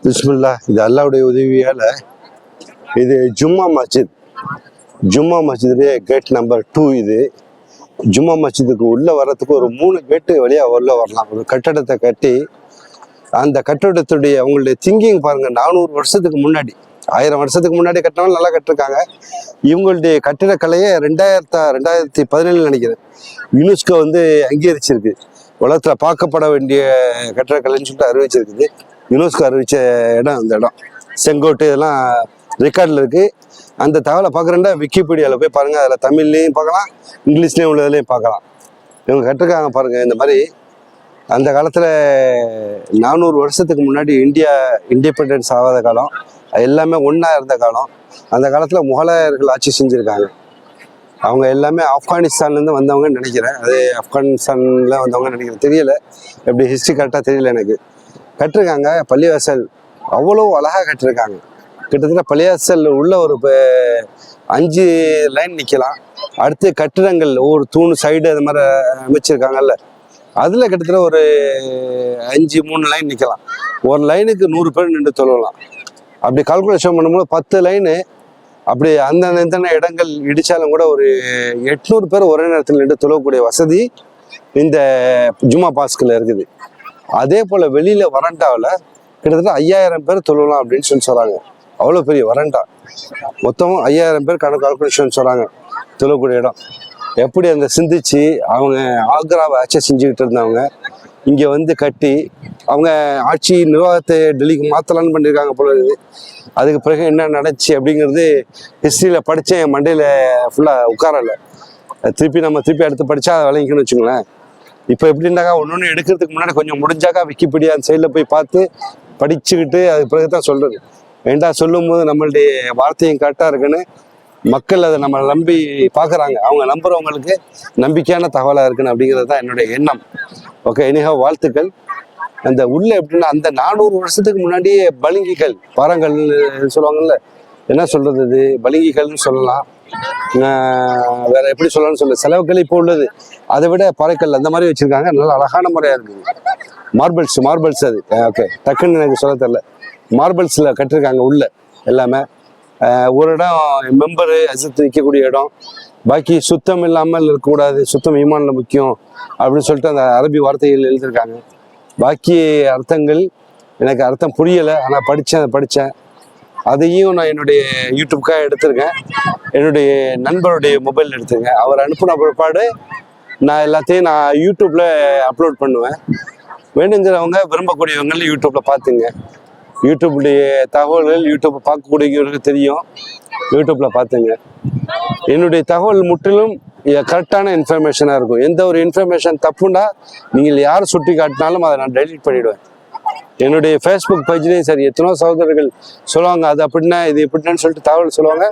பிஸ்மில்லா. இது அல்லாவுடைய உதவியால் இது ஜும்மா மஸ்ஜித். ஜும்மா மஸ்ஜிதுடைய கேட் நம்பர் 2 இது. ஜும்மா மஸ்ஜிதுக்கு உள்ளே வர்றதுக்கு ஒரு 3 கேட்டு வழியாக உள்ளே வரலாம். ஒரு கட்டடத்தை கட்டி அந்த கட்டடத்துடைய அவங்களுடைய திங்கிங் பாருங்கள். 400 வருஷத்துக்கு முன்னாடி, 1000 வருஷத்துக்கு முன்னாடி கட்டினவங்க நல்லா கட்டிருக்காங்க. இவங்களுடைய கட்டிடக்கலையை 2017 நினைக்கிறேன் யுனெஸ்கோ அங்கீகரிச்சிருக்கு. உலகத்தில் பார்க்கப்பட வேண்டிய கட்டிடக்கலைன்னு சொல்லிட்டு அறிவிச்சிருக்குது. யுனெஸ்கோ அறிவித்த இடம் அந்த இடம். செங்கோட்டு இதெல்லாம் ரெக்கார்டில் இருக்குது. அந்த தகவலை பார்க்குறேன்டா விக்கிபீடியாவில் போய் பாருங்கள். அதில் தமிழ்லேயும் பார்க்கலாம், இங்கிலீஷ்லேயும் உள்ளதுலேயும் பார்க்கலாம். இவங்க கட்டிருக்காங்க பாருங்கள். இந்த மாதிரி அந்த காலத்தில் 400 வருஷத்துக்கு முன்னாடி இந்தியா இண்டிபெண்டன்ஸ் ஆகாத காலம், எல்லாமே ஒன்றா இருந்த காலம். அந்த காலத்தில் முகலாயர்கள் ஆட்சி செஞ்சுருக்காங்க. அவங்க எல்லாமே ஆப்கானிஸ்தான்லேருந்து வந்தவங்கன்னு நினைக்கிறேன். அது ஆப்கானிஸ்தானில் வந்தவங்கன்னு நினைக்கிறேன், தெரியல. எப்படி ஹிஸ்ட்ரி கரெக்டாக தெரியல எனக்கு. கட்டிருக்காங்க பள்ளிவாசல். அவ்வளோ அழகாக கட்டிருக்காங்க. கிட்டத்தட்ட பள்ளிவாசல் உள்ள ஒரு 5 லைன் நிற்கலாம். அடுத்து கட்டிடங்கள் ஒவ்வொரு தூண் சைடு அது மாதிரி அமைச்சிருக்காங்கல்ல, அதில் கிட்டத்தட்ட ஒரு 3 லைன் நிற்கலாம். ஒரு லைனுக்கு 100 பேர் நின்று தொழலாம். அப்படி கால்குலேஷன் பண்ணும்போது 10 லைனு அப்படி அந்த இடங்கள் இடித்தாலும் கூட ஒரு 800 பேர் ஒரே நேரத்தில் நின்று தொழக்கூடிய வசதி இந்த ஜும்மா பாஸ்கில் இருக்குது. அதே போல் வெளியில் வரண்டாவில் கிட்டத்தட்ட 5000 பேர் தொழலாம் அப்படின்னு சொல்கிறாங்க. அவ்வளோ பெரிய வரண்டா. மொத்தமும் 5000 பேர் கால்குலேஷன் சொல்கிறாங்க தொழக்கூடிய இடம். எப்படி அந்த சிந்திச்சு அவங்க ஆக்ராவை ஆட்சி செஞ்சுக்கிட்டு இருந்தவங்க இங்கே கட்டி அவங்க ஆட்சி நிர்வாகத்தை டெல்லிக்கு மாற்றலான்னு பண்ணியிருக்காங்க போல இருக்குது. அதுக்கு பிறகு என்ன நடந்துச்சு அப்படிங்கிறது ஹிஸ்ட்ரியில் படித்தேன். என் மண்டையில் ஃபுல்லாக உட்காரலை. திருப்பி அடுத்து படித்தா அதை விளங்கிக்கணும்னு வச்சுங்களேன். இப்போ எப்படின்னாக்கா ஒன்று எடுக்கிறதுக்கு முன்னாடி கொஞ்சம் முடிஞ்சாக்கா விக்கிபீடியா அந்த சைடில் போய் பார்த்து படிச்சுக்கிட்டு அதுக்கு பிறகு தான் சொல்கிறது. ஏண்டா சொல்லும் போது நம்மளுடைய வார்த்தையும் கரெக்டாக இருக்குன்னு மக்கள் அதை நம்மளை நம்பி பார்க்குறாங்க. அவங்க நம்புறவங்களுக்கு நம்பிக்கையான தகவலாக இருக்குன்னு அப்படிங்கிறது தான் என்னுடைய எண்ணம். ஓகே, இனிஹா வாழ்த்துக்கள். அந்த உள்ள எப்படின்னா அந்த 400 வருஷத்துக்கு முன்னாடியே பளிங்கிகள், பாறங்கள் சொல்லுவாங்கல்ல, என்ன சொல்றது, இது பளிங்கிகள்னு சொல்லலாம். வேற எப்படி சொல்லலாம்னு சொல்ல, செலவுகள் இப்போ உள்ளது அதை விட பாறைக்கல் அந்த மாதிரி வச்சிருக்காங்க. நல்ல அழகான முறையாக இருக்குது. மார்பிள்ஸ் அது. ஓகே, டக்குன்னு எனக்கு சொல்ல தெரியல. மார்பிள்ஸில் கட்டிருக்காங்க உள்ள எல்லாமே. ஒரு இடம் மெம்பரு அசத்து வைக்கக்கூடிய இடம். பாக்கி சுத்தம் இல்லாமல் இருக்கக்கூடாது, சுத்தம் ஈமான்ல முக்கியம் அப்படின்னு சொல்லிட்டு அந்த அரபி வார்த்தைகள் எழுதியிருக்காங்க. பாக்கி அர்த்தங்கள் எனக்கு அர்த்தம் புரியலை, ஆனால் படித்தேன். அதையும் நான் என்னுடைய யூடியூப்காக எடுத்திருக்கேன். என்னுடைய நண்பருடைய மொபைல் எடுத்திருக்கேன். அவர் அனுப்பின பிற்பாடு நான் எல்லாத்தையும் யூடியூப்பில் அப்லோட் பண்ணுவேன். வேணுங்கிறவங்க விரும்பக்கூடியவங்க யூடியூப்பில் பார்த்துங்க. யூடியூப்டைய தகவல்கள் யூடியூப்பை பார்க்கக்கூடியவங்களுக்கு தெரியும். யூடியூப்பில் பார்த்துங்க. என்னுடைய தகவல் முற்றிலும் கரெக்டான இன்ஃபர்மேஷனாக இருக்கும். எந்த ஒரு இன்ஃபர்மேஷன் தப்புன்னா நீங்கள் யார் சுட்டி காட்டினாலும் அதை நான் டெலீட் பண்ணிவிடுவேன். என்னுடைய ஃபேஸ்புக் பேஜ்லேயும் சரி, எத்தனோ சகோதரர்கள் சொல்லுவாங்க அது அப்படின்னா இது இப்படின்னு சொல்லிட்டு தகவல் சொல்லுவாங்க.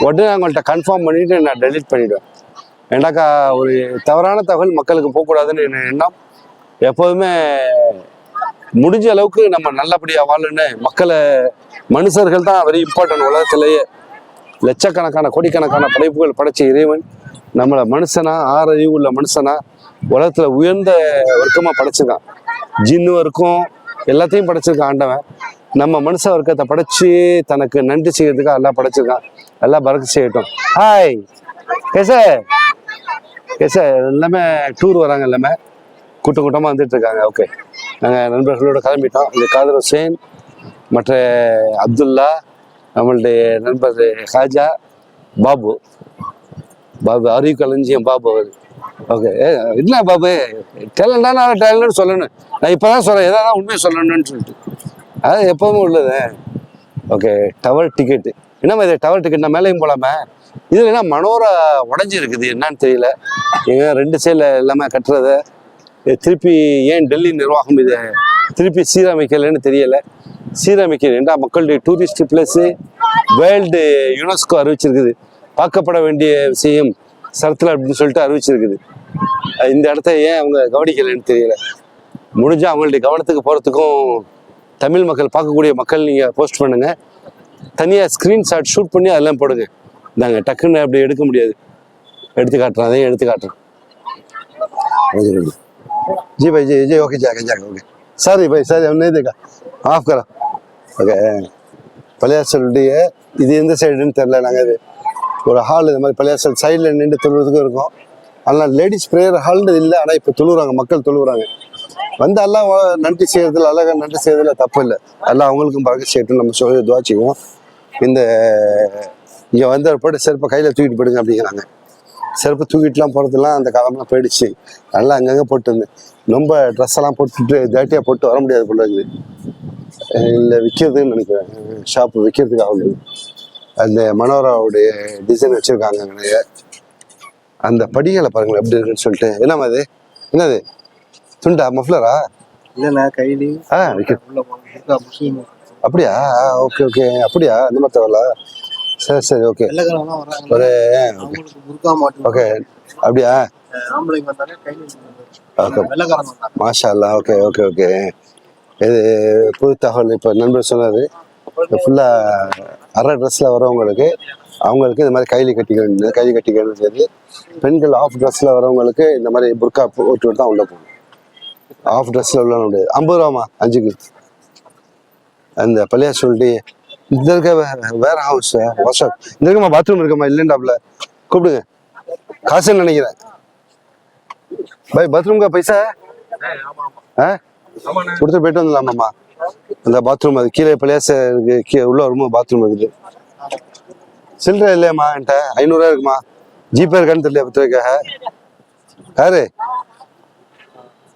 உடனே அவங்கள்ட்ட கன்ஃபார்ம் பண்ணிவிட்டு நான் டெலீட் பண்ணிவிடுவேன். ஏண்டாக்கா ஒரு தவறான தகவல் மக்களுக்கு போகக்கூடாதுன்னு என்ன எண்ணம். எப்போதுமே முடிஞ்ச அளவுக்கு நம்ம நல்லபடியாக வாழணுன்னு மனுஷர்கள் தான் வெரி இம்பார்ட்டன்ட். உலகத்திலேயே லட்சக்கணக்கான கோடிக்கணக்கான படைப்புகள் படைச்ச இறைவன் நம்மளை மனுஷனா, ஆறறிவு உள்ள மனுஷனா உலகத்தில் உயர்ந்த வர்க்கமாக படைச்சிருக்கான். ஜின்னு வர்க்கம் எல்லாத்தையும் படைச்சிருக்கான் ஆண்டவன். நம்ம மனுஷ வர்க்கத்தை படைச்சு தனக்கு நன்றி செய்யறதுக்காக எல்லாம் படைச்சிருக்கான். எல்லாம் பறக்க செய்யட்டும். ஹாய் கேச எல்லாமே டூர் வராங்க, எல்லாமே கூட்டமாக வந்துட்டு இருக்காங்க. ஓகே, நாங்கள் நண்பர்களோட கிளம்பிட்டோம். இந்த காதர் ஹுசேன், மற்ற அப்துல்லா, நம்மளுடைய நண்பர் ஹாஜா, பாபு அறிவு கலைஞ்சியம் பாபு. அவர் ஓகே, இல்லை பாபு டேலண்டான சொல்லணும். நான் இப்போ தான் சொல்கிறேன், எதாவது உண்மையை சொல்லணும்னு சொல்லிட்டு. அது எப்போவுமே உள்ளது. ஓகே, டவர் டிக்கெட்டு என்னம்மா இது? டவர் டிக்கெட் நான் மேலேயும் போகலாமே. இதில் என்ன மனோரா உடஞ்சி இருக்குது, என்னன்னு தெரியல. ஏங்க 2 சைடில் எல்லாமே கட்டுறதை திருப்பி ஏன் டெல்லி நிர்வாகம் இதை திருப்பி சீரமைக்கலைன்னு தெரியலை. சீரமைக்கல ஏண்டா மக்களுடைய டூரிஸ்ட் பிளேஸு வேர்ல்டு யுனெஸ்கோ அறிவிச்சிருக்குது. பார்க்கப்பட வேண்டிய விஷயம் சரத்தில் அப்படின்னு சொல்லிட்டு அறிவிச்சிருக்குது. இந்த இடத்த ஏன் அவங்க கவனிக்கலைன்னு தெரியல. முடிஞ்சால் அவங்களுடைய கவனத்துக்கு போகிறதுக்கும் தமிழ் மக்கள், பார்க்கக்கூடிய மக்கள் நீங்கள் போஸ்ட் பண்ணுங்கள். தனியாக ஸ்க்ரீன்ஷாட் ஷூட் பண்ணி அதெல்லாம் போடுங்க. நாங்கள் டக்குன்னு அப்படி எடுக்க முடியாது. எடுத்து காட்டுறேன், அதையும் எடுத்து காட்டுறேன். जी भाई जी ओके जाएगा ओके सॉरी भाई सर हमने देखा माफ करो ஓகே. பள்ளியாசலுடைய இது எந்த சைடுன்னு தெரியல. நாங்கள் இது ஒரு ஹால் இந்த மாதிரி பள்ளியாசல் சைடில் நின்று தொழுறதுக்கும் இருக்கும். ஆனால் லேடிஸ் ப்ரேயர் ஹால்னு இல்லை. ஆனால் இப்போ தொழுகிறாங்க, மக்கள் தொழுகிறாங்க. வந்து எல்லாம் நன்றி செய்யறதுல அழகாக நன்றி செய்யறதுல தப்பு இல்லை. எல்லாம் அவங்களுக்கும் பறக்க செய்யட்டும் நம்ம சொல்லி துவாச்சிக்குவோம். இந்த இங்கே வந்து போய்ட்டு செருப்பை கையில் தூக்கிட்டு போயிடுங்க அப்படிங்கிறாங்க. செருப்பு தூக்கிட்டுலாம் போகிறதுலாம் அந்த காலம்லாம் போயிடுச்சு. நல்லா அங்கங்கே போட்டு வந்து ரொம்ப ட்ரெஸ் எல்லாம் போட்டுட்டு ஜாட்டியாக போட்டு வர முடியாது போல இருக்குது. இல்லை விற்கிறதுன்னு நினைக்கிறேன், ஷாப்பு விற்கிறதுக்கு ஆகுது. அந்த மனோராவுடைய டிசைன் வச்சுருக்காங்க நிறைய. அந்த படிகளை பாருங்களேன் எப்படி இருக்குன்னு சொல்லிட்டு. என்னம்மா அது, என்னது துண்டா மஃப்ளரா? இல்லைண்ணா கைலி அப்படியா? Okay okay. அப்படியா? இந்த மாதிரி தேவையில்ல. சரி சரி ஓகே. ஒரு ஓகே அப்படியா? ஓகே மாஷா அல்லாஹ். Okay okay okay. இது புது தகவல் இப்போ நண்பர் சொன்னார். ஃபுல்லாக அரை ட்ரெஸ்ஸில் வரவங்களுக்கு அவங்களுக்கு இந்த மாதிரி கைலி கட்டிக்கணும், கைலி கட்டிக்கணும். சரி, பெண்கள் ஆஃப் ட்ரெஸ்ஸில் வரவங்களுக்கு இந்த மாதிரி புர்கா போட்டு தான் உள்ளே போகணும். ஆஃப் ட்ரெஸ்ஸில் உள்ள முடியாது. 50 ரூபாமா 5க்கு. அந்த பள்ளியா சொல்லிட்டு இந்த இருக்க வேற ஹவுஸ் வாஷ் இந்த இருக்கமா பாத்ரூம் இருக்கமா இல்லைண்டாப்ல கூப்பிடுங்க. காசுன்னு நினைக்கிறேன். பை பாத்ரூம்கா பைசா கொடுத்து போயிட்டு வந்துடலாமாம்மா. அந்த பாத்ரூம் அது கீழே பள்ளியாச இருக்கு, உள்ள வரும்போது பாத்ரூம் இருக்குது. சில்லறை இல்லையாம்மா என்கிட்ட 500 ரூபா இருக்குமா? ஜிபே இருக்கான்னு தெரியல பத்திரிக்காக யாரு.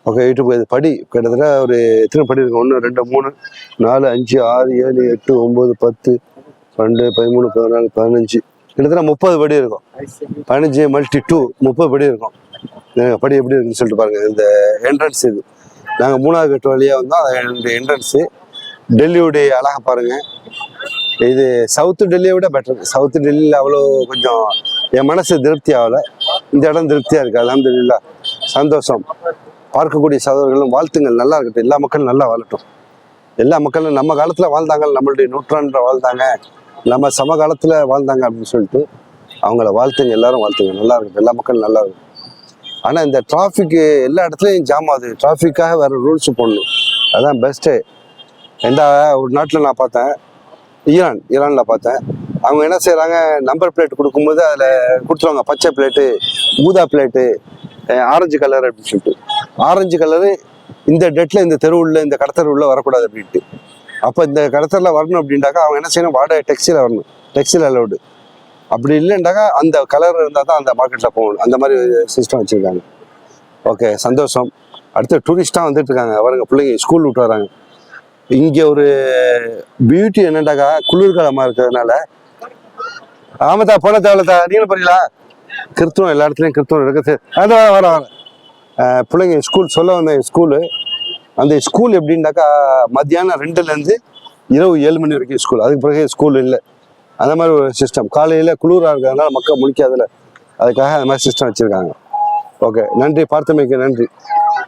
Okay YouTube. இது படி கிட்டத்தட்ட ஒரு எத்தனை படி இருக்கும்? 1 2 3 4 5 6 7 8 9 10 12 13 14 15 கிட்டத்தட்ட 30 படி இருக்கும். 15 மல்டி 2 30 படி இருக்கும். படி எப்படி இருக்குன்னு சொல்லிட்டு பாருங்க. இந்த என்ட்ரன்ஸ் இது நாங்கள் 3வது கட்டு வழியாக வந்தோம். அது என்ட்ரன்ஸு. டெல்லியுடைய அழகை பாருங்க. இது சவுத்து டெல்லியை விட பெட்டர். சவுத்து டெல்லியில் அவ்வளோ கொஞ்சம் என் மனசு திருப்தி ஆகலை. இந்த இடம் திருப்தியாக இருக்குது. அல்ஹம்துலில்லாஹ். சந்தோஷம். பார்க்கக்கூடிய சகோதரர்களும் வாழ்த்துங்கள். நல்லா இருக்கட்டும். எல்லா மக்களும் நல்லா வாழட்டும். எல்லா மக்களும் நம்ம காலத்தில் வாழ்ந்தாங்க, நம்மளுடைய நூற்றாண்டில் வாழ்ந்தாங்க, நம்ம சமகாலத்தில் வாழ்ந்தாங்க அப்படின்னு சொல்லிட்டு அவங்கள வாழ்த்துங்க. எல்லாரும் வாழ்த்துங்க. நல்லா இருக்கட்டும். எல்லா மக்களும் நல்லா இருக்கும். ஆனால் இந்த டிராஃபிக்கு எல்லா இடத்துலையும் ஜாம் ஆகுது. டிராஃபிக்காக வேறு ரூல்ஸ் போடணும். அதுதான் பெஸ்ட்டு. எந்த ஒரு நாட்டில் நான் பார்த்தேன், ஈரானில் பார்த்தேன். அவங்க என்ன செய்கிறாங்க, நம்பர் பிளேட் கொடுக்கும்போது அதில் கொடுத்துருவாங்க பச்சை பிளேட்டு, ஊதா பிளேட்டு, ஆரஞ்சு கலர் அப்படின்னு சொல்லிட்டு. ஆரஞ்சு கலரு இந்த டேட்டில் இந்த தெருவுள்ள இந்த கடத்தர் உள்ள வரக்கூடாது அப்படின்ட்டு. அப்போ இந்த கடத்தரில் வரணும் அப்படின்ட்டாக்கா அவங்க என்ன செய்யணும், வாடகை டெக்ஸியில் வரணும். டெக்ஸில் அலோடு. அப்படி இல்லைண்டாக்கா அந்த கலர் இருந்தால் தான் அந்த மார்க்கெட்டில் போகணும். அந்த மாதிரி சிஸ்டம் வச்சுருக்காங்க. ஓகே சந்தோஷம். அடுத்து டூரிஸ்டாக வந்துட்டு இருக்காங்க. அவருங்க பிள்ளைங்க ஸ்கூல் விட்டு வராங்க. இங்கே ஒரு பியூட்டி என்னண்டாக்கா, குளிர்காலமாக இருக்கிறதுனால. ஆமாத்தா போன தேவையில்லத்தா, நீங்களும் போறீங்களா? கிறித்துவம் எல்லா இடத்துலையும் கிறித்துவம் இருக்குது. அதான் வர பிள்ளைங்க ஸ்கூல் சொல்ல வந்த ஸ்கூலு. அந்த ஸ்கூல் எப்படின்னாக்கா மத்தியானம் 2லேருந்து இரவு 7 மணி வரைக்கும் ஸ்கூல். அதுக்கு பிறகு ஸ்கூல் இல்லை. அந்த மாதிரி ஒரு சிஸ்டம். காலையில் குளிராக இருக்கிறதுனால மக்கள் முழிக்காதில்ல, அதுக்காக அந்த மாதிரி சிஸ்டம் வச்சுருக்காங்க. ஓகே நன்றி, பார்த்தமைக்கு நன்றி.